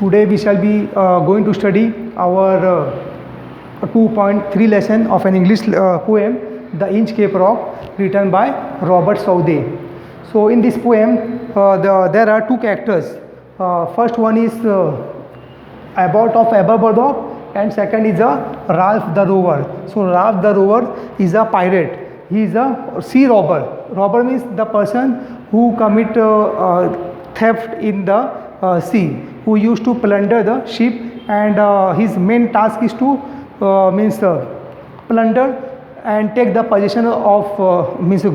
Today we shall be going to study our 2.3 lesson of an English poem, The Inch Cape Rock, written by Robert Southey. So in this poem, there are two characters. First one is Abbot of Aberbrothock, and second is Ralph the Rover. So Ralph the Rover is a pirate. He is a sea robber. Robber means the person who commit theft in the sea, who used to plunder the ship, and his main task is to plunder and take the possession of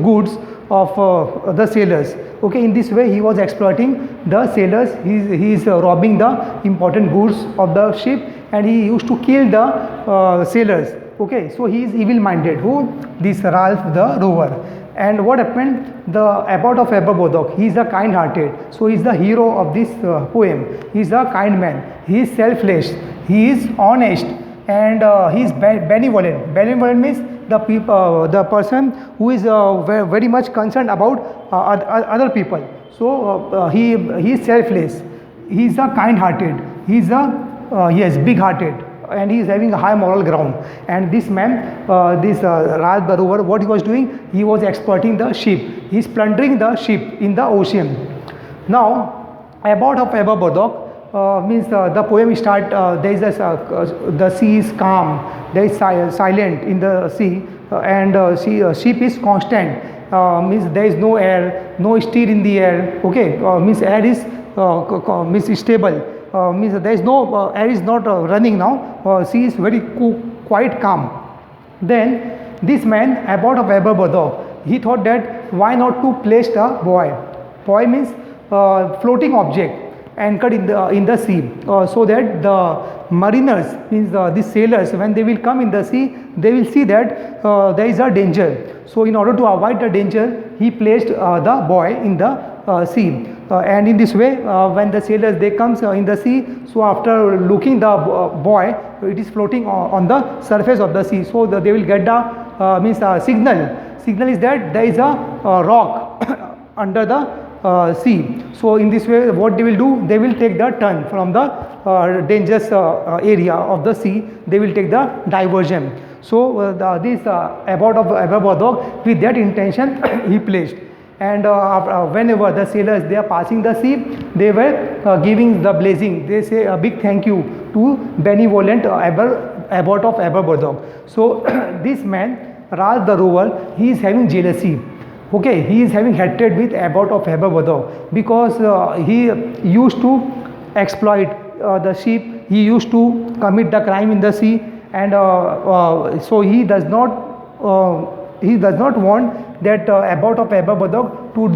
goods of the sailors. Okay, in this way he was exploiting the sailors. He is robbing the important goods of the ship, and he used to kill the sailors. Okay, so he is evil minded. Who? This Ralph the Rover. And what happened? The Abbot of Aberbrothock, he is a kind hearted. So he is the hero of this poem. He is a kind man. He is selfless. He is honest, and he is benevolent. Benevolent means the people, the person who is very much concerned about other people. So he is selfless. He is a kind hearted. He is a big hearted, and he is having a high moral ground. And this man, Ralph the Rover, what he was doing, he was exploiting the ship. He is plundering the ship in the ocean. Now, Abbot of Aberbrothock means the poem start. There is the sea is calm. There is silent in the sea, and ship is constant. Means there is no air, no stir in the air. Okay, means air is means stable. Means there is no air is not running now. Sea is very quite calm. Then this man, Abbot of Aberbrothock, he thought that why not to place the buoy. Buoy means floating object anchored in the sea, so that the mariners, means the sailors, when they will come in the sea, they will see that there is a danger. So in order to avoid the danger, he placed the buoy in the sea. And in this way, when the sailors they comes in the sea, so after looking the buoy, it is floating on the surface of the sea. So they will get the signal. Signal is that there is a rock under the sea. So in this way, what they will do, they will take the turn from the dangerous area of the sea. They will take the diversion. So this Abbot of Aberbrothock, with that intention, he placed. And whenever the sailors they are passing the sea, they were giving the blessing. They say a big thank you to benevolent Abbot of Aberbrothock. So this man, Ralph the Rover, he is having jealousy. Okay, he is having hatred with Abbot of Aberbrothock, because he used to exploit the ship. He used to commit the crime in the sea, and so he does not want that Abbot of Aberbrothock to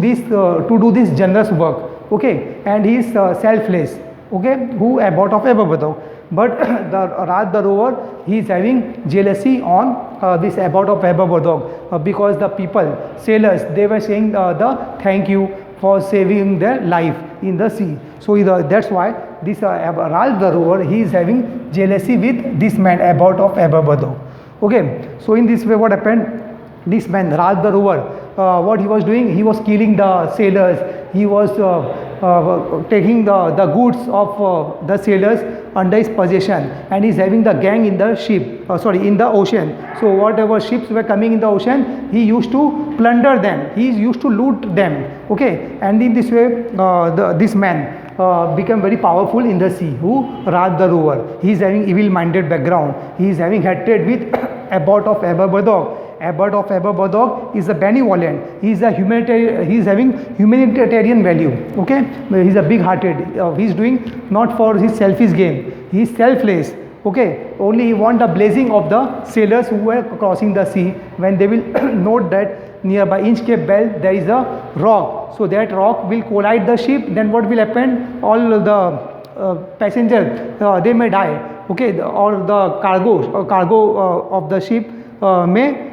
do this generous work. Okay, and he is selfless. Okay, who? Abbot of Aberbrothock. But the Ralph the Rover, he is having jealousy on this Abbot of Aberbrothock, because the people, sailors, they were saying the thank you for saving their life in the sea. So that's why this Ralph the Rover, he is having jealousy with this man, Abbot of Aberbrothock. Okay, so in this way, what happened? This man, Ralph the Rover, what he was doing, he was killing the sailors. He was taking the goods of the sailors under his possession, and he's having the gang in the ship, in the ocean. So whatever ships were coming in the ocean, he used to plunder them. He used to loot them. Okay, and in this way, this man became very powerful in the sea. Who? Ralph the Rover. He is having evil-minded background. He is having hatred with Abbot of Aberbrothock. Abbot of Aberbrothock is a benevolent. He is a humanitarian. He is having humanitarian value. Okay, he is a big-hearted. He is doing not for his selfish gain. He is selfless. Okay, only he want the blessing of the sailors who were crossing the sea. When they will note that nearby Inch Cape Bell there is a rock, so that rock will collide the ship. Then what will happen? All the passengers they may die. Okay, or the cargo of the ship may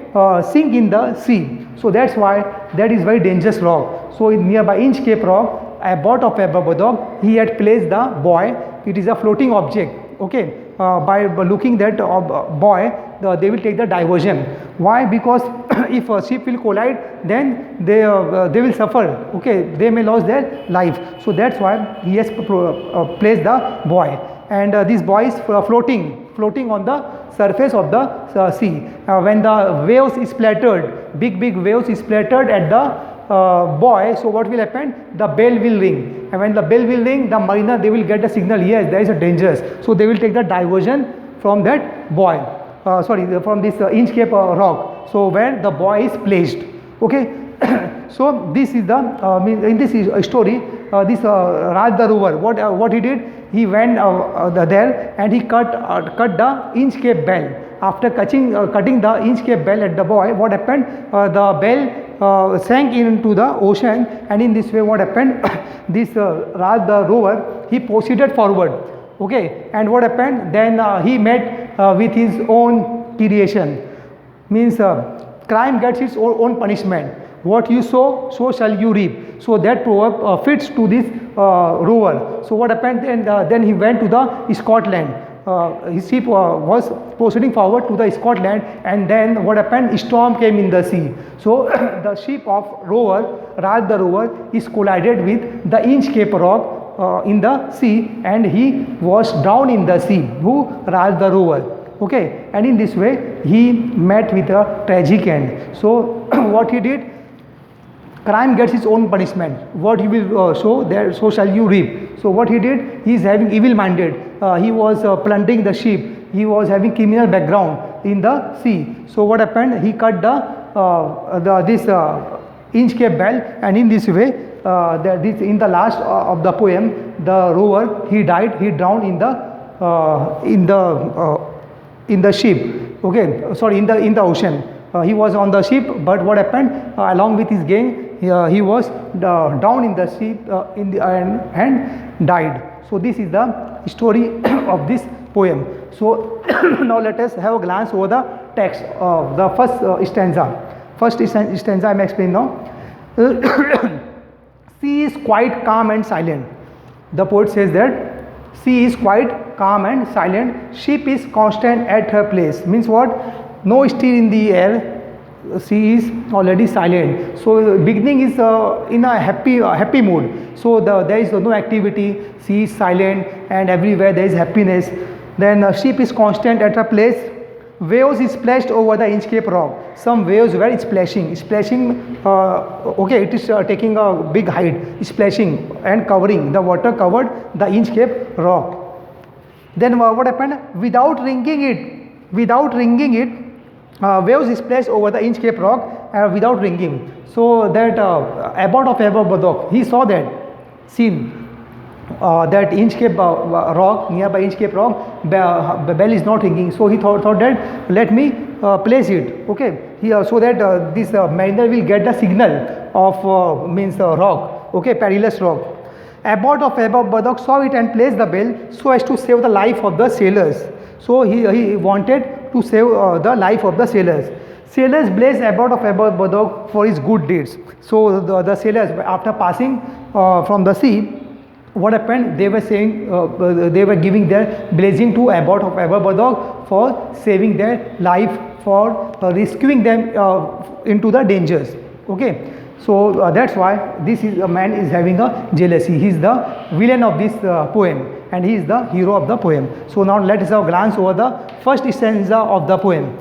sink in the sea. So that's why that is very dangerous rock. So in nearby Inch Cape Rock, Abbot of Aberbrothock, he had placed the buoy. It is a floating object. Okay, by looking that buoy, they will take the diversion. Why? Because if a ship will collide, then they will suffer. Okay, they may lose their life. So that's why he has placed the buoy, and this buoy is floating on the surface of the sea. When the waves is splattered, big waves is splattered at the buoy, so what will happen? The bell will ring, and when the bell will ring, the mariner, they will get the signal, yes, there is a danger, so they will take the diversion from that buoy, from this Inchcape rock, so where the buoy is placed. Okay. So this is the in this story, this Raj the rover, what he did, he went there and he cut the Inchcape bell. After cutting the Inchcape bell at the buoy, what happened? The bell sank into the ocean, and in this way what happened? This Raj the rover, he proceeded forward. Okay, and what happened? Then he met with his own creation. Means crime gets its own punishment. What you sow, so shall you reap. So that proverb fits to this rover. So what happened? And then he went to the Scotland. His ship was proceeding forward to the Scotland, and then what happened? Storm came in the sea. So the ship of rover, Raj the rover, is collided with the Inchcape rock in the sea, and he was drowned in the sea. Who? Raj the rover. Okay, and in this way he met with a tragic end. So what he did? Crime gets its own punishment. What you will sow, there so shall you reap. So what he did? He is having evil minded. He was plundering the ship. He was having criminal background in the sea. So what happened? He cut this Inchcape bell, and in this way, in the last of the poem, the rover, he died. He drowned in the ship. Okay, sorry, in the ocean. He was on the ship, but what happened? Along with his gang, he was down in the sea and died. So this is the story of this poem. So now let us have a glance over the text of the first stanza. First stanza I am explaining now. Sea is quite calm and silent. The poet says that sea is quite calm and silent. Ship is constant at her place. Means what? No stir in the air. Sea is already silent. So beginning is in a happy mood. So there is no activity. Sea is silent, and everywhere there is happiness. Then ship is constant at her place. Waves is splashed over the Inchcape rock. Some waves were splashing. Okay, it is taking a big height, splashing and covering. The water covered the Inchcape rock. Then what happened? Without ringing it, waves splashed over the Inchcape rock without ringing. So that Abbot of Aberbrothock, he saw that scene. That Inchcape rock, nearby Inchcape rock, bell is not ringing. So he thought that let me place it. Okay, so that this mariner will get the signal of rock. Okay, perilous rock. Abbot of Aberbrothock saw it and placed the bell so as to save the life of the sailors. So he wanted to save the life of the sailors. Sailors blessed Abbot of Aberbrothock for his good deeds. So the sailors, after passing from the sea, what happened? They were saying, they were giving their blessing to Abbot of Aberbrothock for saving their life, for rescuing them into the dangers. Okay, so that's why this is a man is having a jealousy. He is the villain of this poem, and he is the hero of the poem. So now let us have a glance over the first stanza of the poem.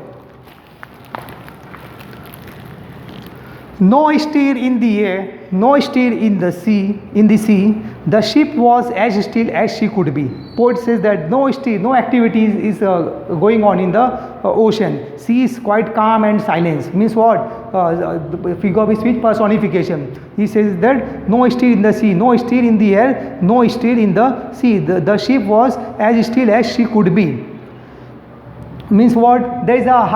No stir in the air, no stir in the sea. The ship was as still as she could be. Poet says that no stir, no activity is going on in the ocean. Sea is quite calm and silence. Means what? Figure of speech personification. He says that no stir in the sea, no stir in the air, no stir in the sea. The ship was as still as she could be. Means what? There is a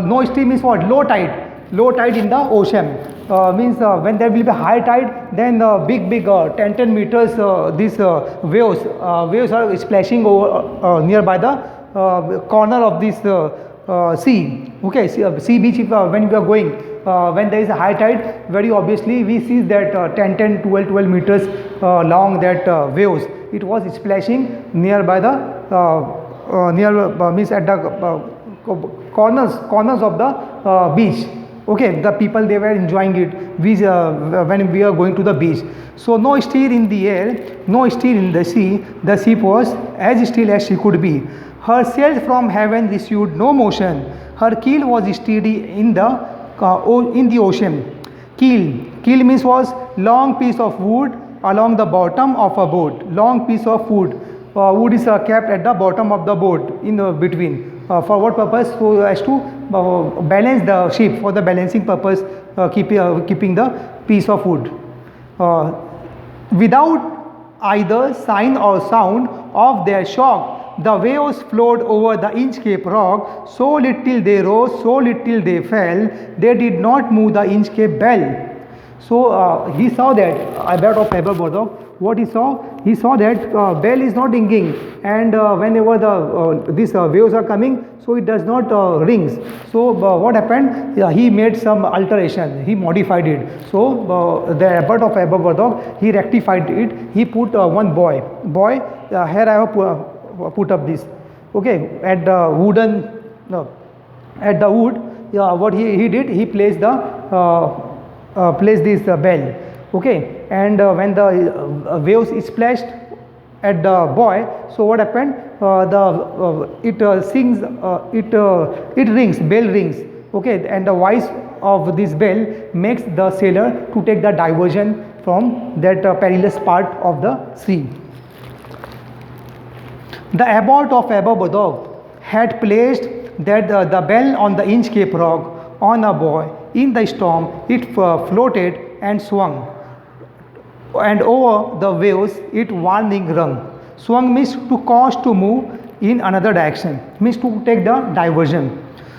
no stir means what? Low tide in the ocean. Means when there will be high tide, then big 10 meters these waves are splashing over nearby the corner of this sea. Okay, sea beach, when we are going, when there is a high tide, very obviously we see that 12 meters long that waves, it was splashing nearby the means at the corners of the beach. Okay, the people, they were enjoying it when we are going to the beach. So no stir in the air, no stir in the sea. The ship was as still as she could be. Her sails from heaven received no motion. Her keel was steady in the ocean. Keel means was long piece of wood along the bottom of a boat. Long piece of wood. Wood is kept at the bottom of the boat in between. For what purpose? So as to balance the ship, for the balancing purpose, keeping the piece of wood. Without either sign or sound of their shock, the waves flowed over the Inchcape rock. So little they rose, so little they fell. They did not move the Inchcape bell. So he saw that Abbot of Aberbrothock. What he saw that bell is not ringing, and whenever these waves are coming, so it does not rings. So what happened? He made some alteration. He modified it. So the Abbot of Aberbrothock, he rectified it. He put one buoy. Here I have put up this. Okay, at the wooden, at the wood. What he did? He placed place this bell. Okay, and when the waves splashed at the buoy, so what happened? It sings, it rings, bell rings. Okay, and the voice of this bell makes the sailor to take the diversion from that perilous part of the sea. The Abbot of Aberbrothock had placed that the bell on the Inchcape rock on a buoy. In the storm, it floated and swung, and over the waves it warning rung. Swung means to cause to move in another direction, means to take the diversion.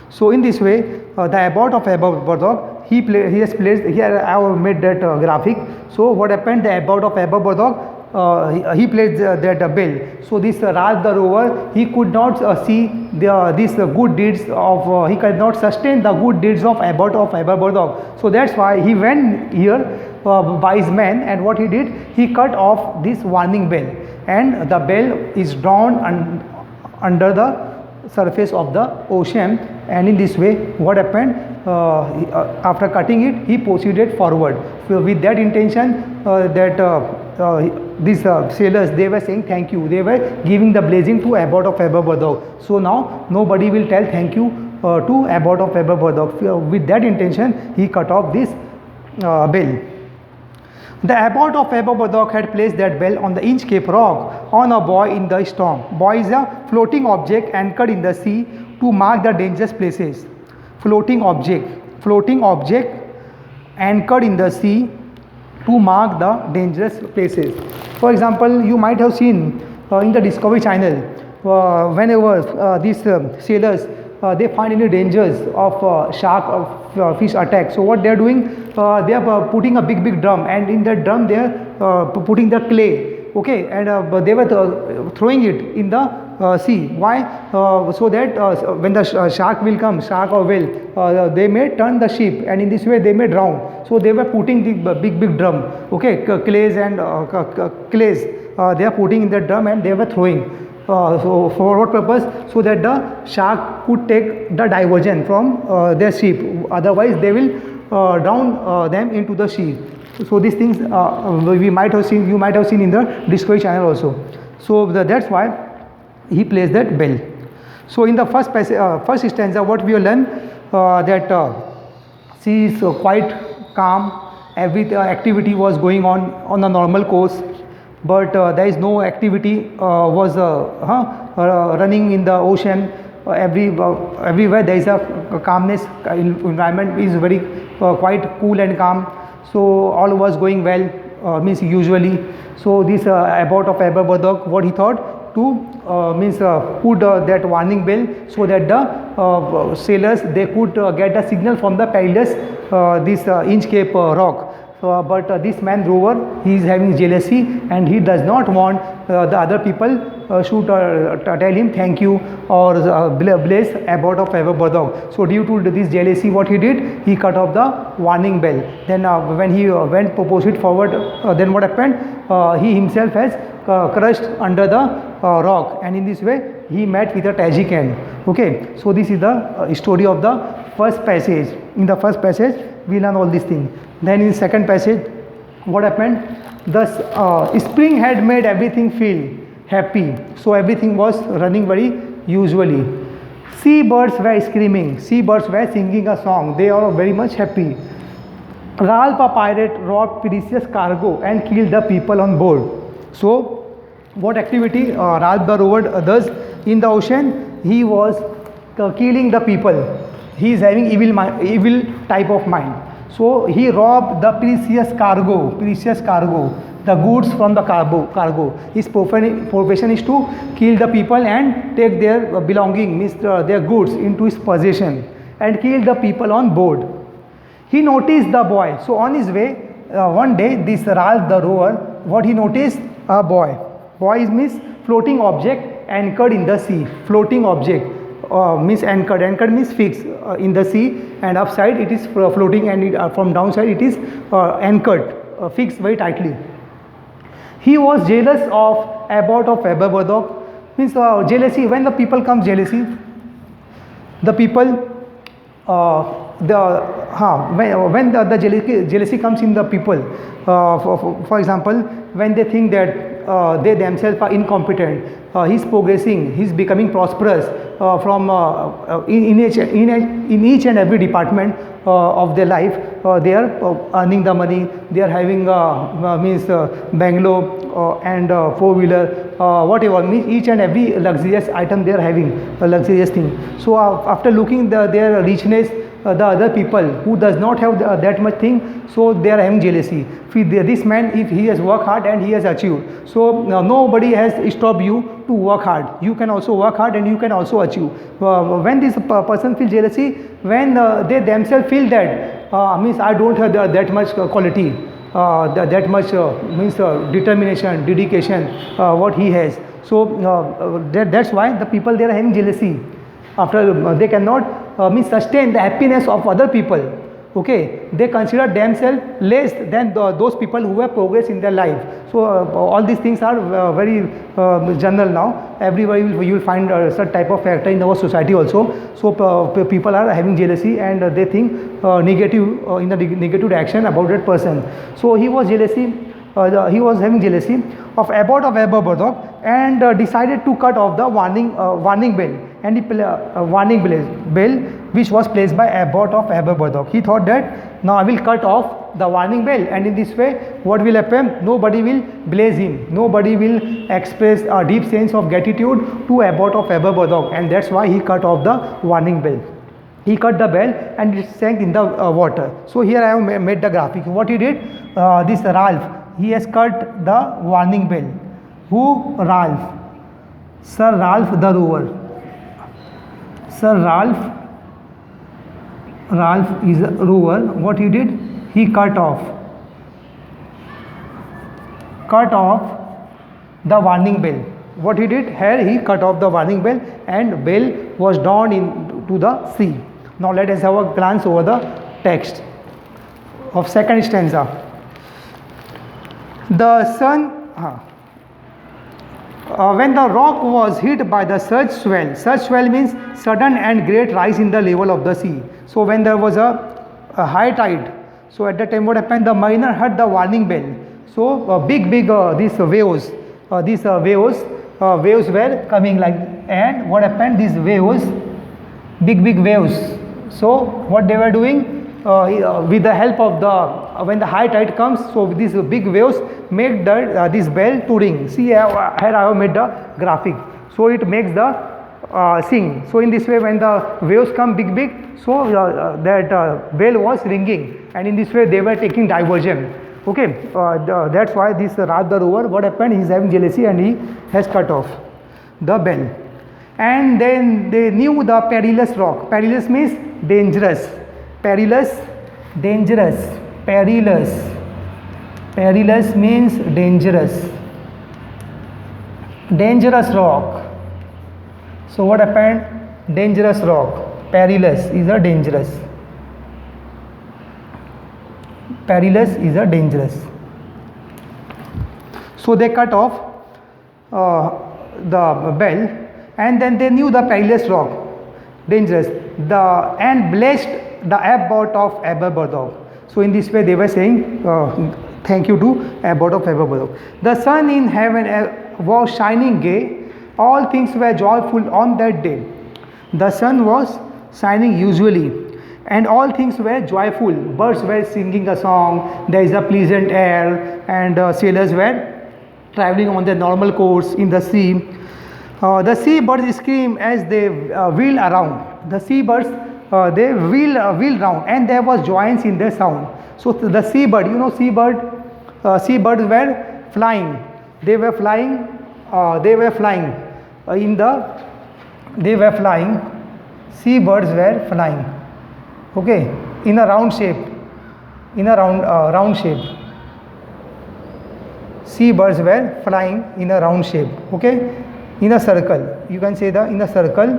So in this way, the Abbot of Aberbrothock, he has placed here. I have made that graphic. So what happened? The Abbot of Aberbrothock, he placed that bell. So this Ralph the rover, he could not see these good deeds of, he could not sustain the good deeds of Abbot of Aberbrothock. So that's why he went here by his men, and what he did, he cut off this warning bell, and the bell is drawn under the surface of the ocean. And in this way, what happened? After cutting it, he proceeded forward. So with that intention, these sailors, they were saying thank you. They were giving the blessing to Abbot of Aberbrothock. So now nobody will tell thank you to Abbot of Aberbrothock. With that intention, he cut off this bell. The Abbot of Aberbrothock had placed that bell on the Inchcape rock on a buoy in the storm. Buoy is a floating object anchored in the sea to mark the dangerous places. Floating object anchored in the sea to mark the dangerous places. For example, you might have seen in the Discovery Channel, whenever these sailors, they find any dangers of shark or fish attack. So what they are doing, they are putting a big drum, and in that drum they are putting the clay. Okay, and they were throwing it in the sea. Why? So that when the shark will come, shark or whale, they may turn the ship, and in this way they may drown. So they were putting the big drum. Okay, clays and clays. They are putting in the drum, and they were throwing. So for what purpose? So that the shark could take the diversion from their ship. Otherwise, they will drown them into the sea. So these things we might have seen. You might have seen in the Discovery Channel also. So that's why he placed that bell. So in the first stanza, what we will learn, that sea is quite calm. Every activity was going on a normal course. But there is no activity was running in the ocean. Everywhere there is a calmness. Environment is very quite cool and calm. So all was going well, means usually. So this Abbot of Aberbrothock, what he thought to put that warning bell, so that the sailors, they could get a signal from the perilous this Inchcape rock. But this man rover, he is having jealousy, and he does not want the other people should tell him thank you or bless Abbot of Aberbrothock. So due to this jealousy, what he did, he cut off the warning bell. Then when he went proceed forward, then what happened? He himself has crushed under the rock, and in this way he met with a tragic end. Okay, so this is the story of the first passage. In the first passage, we learn all these things. Then in second passage, what happened? The spring had made everything feel happy. So everything was running very usually. Seabirds were screaming. Seabirds were singing a song. They are very much happy. Ralph, a pirate, robbed precious cargo and killed the people on board. So, what activity Ralph the rover does in the ocean? He was killing the people. He is having evil type of mind. So he robbed the precious cargo, the goods from the cargo. His profession is to kill the people and take their belonging, means their goods into his possession, and kill the people on board. He noticed the boy. So on his way, one day, this Ralph the rover, what he noticed? A boy. Boy means floating object anchored in the sea. Floating object means anchored. Anchored means fixed in the sea, and upside it is floating, and from downside it is anchored, fixed very tightly. He was jealous of Abbot of Aberbrothock. Means jealousy. When the people come jealousy, the people when the jealousy comes in the people, for example, when they think that they themselves are incompetent, he's progressing, he's becoming prosperous from in each and every department of their life. They are earning the money, they are having means bungalow and four-wheeler, whatever, means each and every luxurious item they are having, a luxurious thing. So after looking their richness, the other people who does not have that much thing, so they are having jealousy. This man, if he has worked hard and he has achieved, so nobody has stopped you to work hard. You can also work hard and you can also achieve. When this person feels jealousy, when they themselves feel that means I don't have that much quality, that much means determination, dedication, what he has. So that's why the people, they are having jealousy. After they cannot means sustain the happiness of other people. Okay, they consider themselves less than those people who have progressed in their life. So all these things are very general now. Everywhere you will find such type of factor in our society also. So people are having jealousy, and they think negative in the negative reaction about that person. So he was having jealousy of Abbot of Aberbrothock, and decided to cut off the warning bell, and the warning bell which was placed by Abbot of Aberbrothock. He thought that now I will cut off the warning bell, and in this way what will happen? Nobody will bless him, nobody will express a deep sense of gratitude to Abbot of Aberbrothock, and that's why he cut off the warning bell. He cut the bell and it sank in the water. So here I have made the graphic. What he did, this Ralph, he has cut the warning bell. Who? Ralph. Sir Ralph the rover. Sir Ralph is a rover. What he did? He cut off the warning bell. What he did? Here he cut off the warning bell, and bell was drawn into the sea. Now let us have a glance over the text of second stanza. The sun, when the rock was hit by the surge swell means sudden and great rise in the level of the sea. So when there was a high tide, so at that time what happened? The mariner heard the warning bell. So big these waves were coming like, and what happened? These waves, big waves. So what they were doing? With the help of the, when the high tide comes, so these big waves make this bell to ring. See here I have made the graphic. So it makes the sing. So in this way, when the waves come big, so that bell was ringing, and in this way they were taking diversion. Okay, that's why this Ralph the rover, what happened? He is having jealousy and he has cut off the bell. And then they knew the perilous rock. Perilous means dangerous. Perilous means dangerous rock. So what happened? Dangerous rock. Perilous is a dangerous. So they cut off the bell, and then they knew the perilous rock. dangerous. And blessed the abbot of Aberbrothock. So in this way they were saying thank you to abbot of Aberbrothock. The sun in heaven was shining gay. All things were joyful on that day. The sun was shining usually, and all things were joyful. Birds were singing a song. There is a pleasant air, and sailors were traveling on their normal course in the sea. The seabirds scream as they wheel around. The seabirds they wheel round, and there was joyance in their sound. So the seabird, seabirds were flying. They were flying. They were flying. Seabirds were flying. Okay, in a round shape. Round shape. Seabirds were flying in a round shape. Okay, in a circle. You can say in a circle.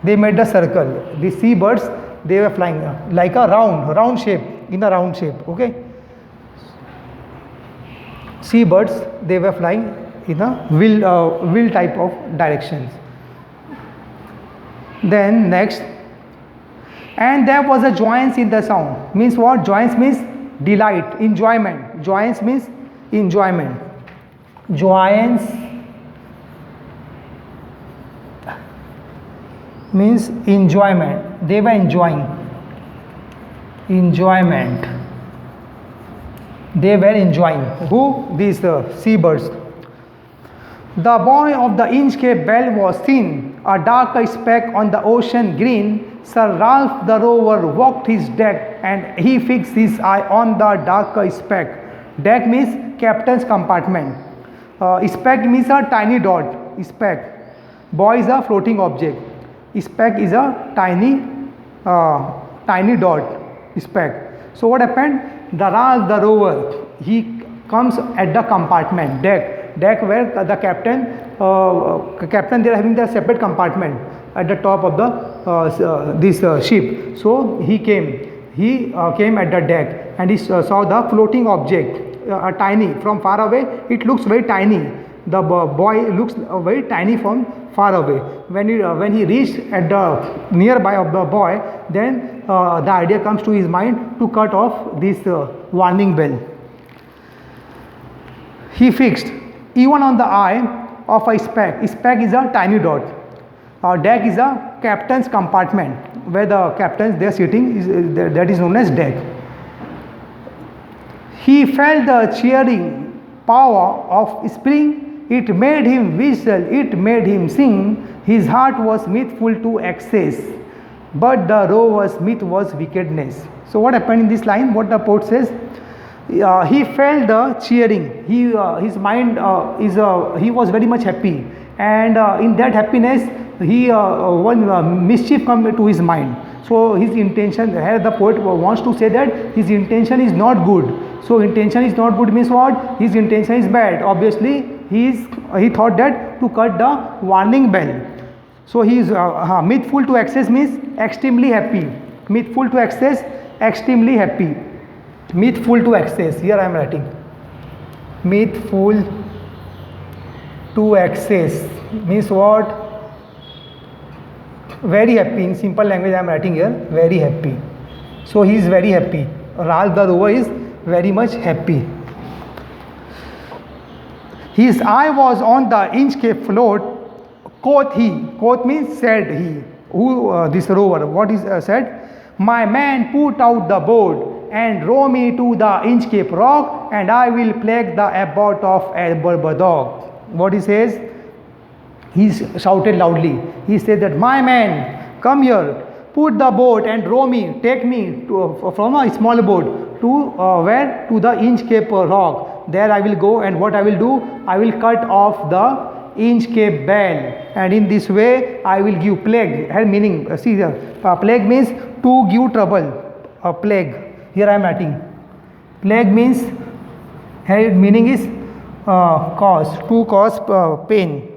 They made the circle. The seabirds, they were flying like a round shape, in a round shape. Okay. Seabirds, they were flying in a wheel type of directions. Then next, and there was a joyance in the sound. Means what? Joyance means delight, enjoyment. Joyance means enjoyment. Joyance means enjoyment. They were enjoying. Enjoyment. They were enjoying. Who? These seabirds. The buoy of the Inchcape Bell was seen, a dark speck on the ocean green. Sir Ralph the rover walked his deck, and he fixed his eye on the dark speck. Deck means captain's compartment. Speck means a tiny dot. Speck. Buoy is a floating object. Speck is a tiny dot. Speck. So what happened? The Ralph the rover, he comes at the compartment, deck where the captain they are having the separate compartment at the top of the this ship. So he came at the deck, and he saw the floating object, tiny from far away. It looks very tiny. The boy looks very tiny from far away. When he reached at the nearby of the boy, then the idea comes to his mind to cut off this warning bell. He fixed even on the eye of a speck. Speck is a tiny dot. Deck is a captain's compartment where the captains they are sitting. That is known as deck. He felt the cheering power of spring. It made him whistle, it made him sing. His heart was mirthful to excess, but the rover's myth was wickedness. So what happened in this line? What the poet says? He felt the cheering. His mind he was very much happy, and in that happiness, one mischief come to his mind. So his intention, here the poet wants to say that his intention is not good. So intention is not good means what? His intention is bad. Obviously, he thought that to cut the warning bell. So he is mirthful to excess means extremely happy. Mirthful to excess, extremely happy. Mirthful to excess. Here I am writing. Mirthful to excess means what? Very happy. In simple language I am writing here. Very happy. So he is very happy. Ralph the rover is very much happy. His eye was on the Inchcape float. Quoth he. Quoth means said he. Who this rover? What is said? My man, put out the board and row me to the Inchcape rock, and I will plague the abbot of Aberbrothock. What he says? He shouted loudly. He said that my man, come here, put the boat and row me, take me from a small boat to where? To the Inchcape rock. There I will go, and what I will do? I will cut off the Inchcape bell, and in this way I will give plague. Her meaning, see here, plague means to give trouble. Plague. Here I am writing. Plague means, her meaning is cause, to cause pain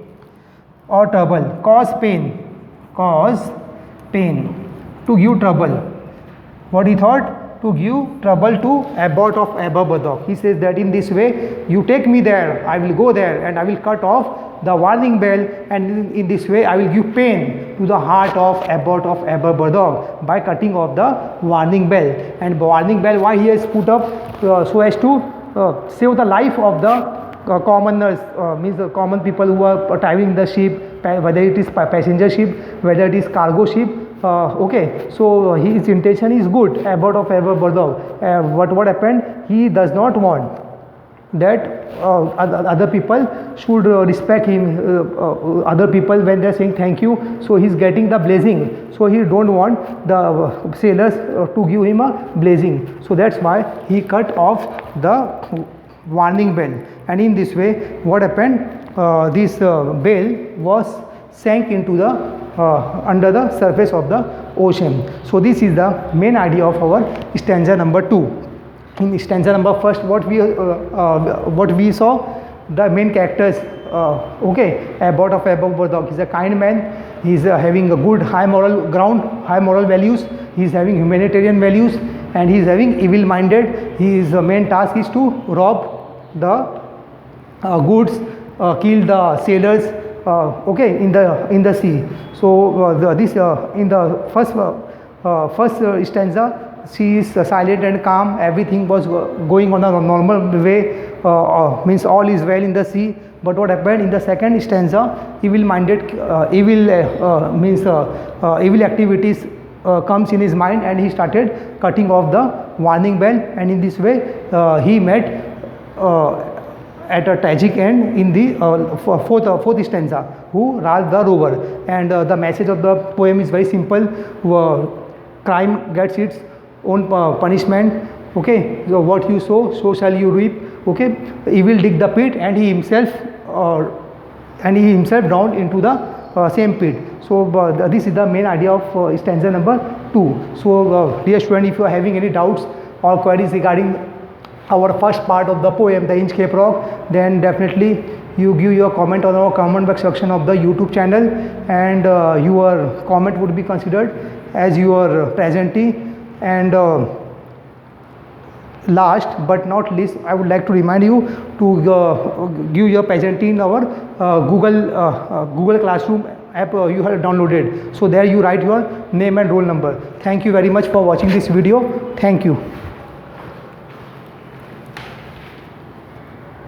or trouble. Cause pain, to give trouble. What he thought? to give trouble to abbot of Aberbrothok. He says that in this way, you take me there, I will go there and I will cut off the warning bell, and in this way I will give pain to the heart of abbot of Aberbrothok by cutting off the warning bell. And warning bell, why he has put up so as to save the life of the commoners, means the common people who are traveling the ship, whether it is passenger ship, whether it is cargo ship. Okay, so his intention is good, abbot of Aberbrothok. What happened? He does not want that other people should respect him, other people when they are saying thank you, so he is getting the blessing, so he don't want the sailors to give him a blessing, so that's why he cut off the warning bell. And in this way, what happened, this bell was sank into the under the surface of the ocean. So this is the main idea of our stanza number 2. In stanza number first, what we saw, the main characters, okay, abbot of Aberbrothok is a kind man, he is having a good high moral ground, high moral values, he is having humanitarian values, and he is having evil minded. His main task is to rob the goods, kill the sailors, okay, in the sea. So in the first stanza, she is silent and calm, everything was going on a normal way, means all is well in the sea. But what happened in the second stanza, evil activities comes in his mind, and he started cutting off the warning bell, and in this way he met at a tragic end in the fourth stanza, who Ralph the rover. And the message of the poem is very simple. Crime gets its own punishment. Okay, so what you sow, so shall you reap. Okay, he will dig the pit, and he himself drowned into the same pit. So this is the main idea of stanza number 2. So dear student, if you are having any doubts or queries regarding our first part of the poem, The Inchcape Rock, then definitely you give your comment on our comment box section of the YouTube channel, and your comment would be considered as your presentee. And last but not least, I would like to remind you to give your presentee in our Google Classroom app you have downloaded. So there you write your name and roll number. Thank you very much for watching this video. Thank you.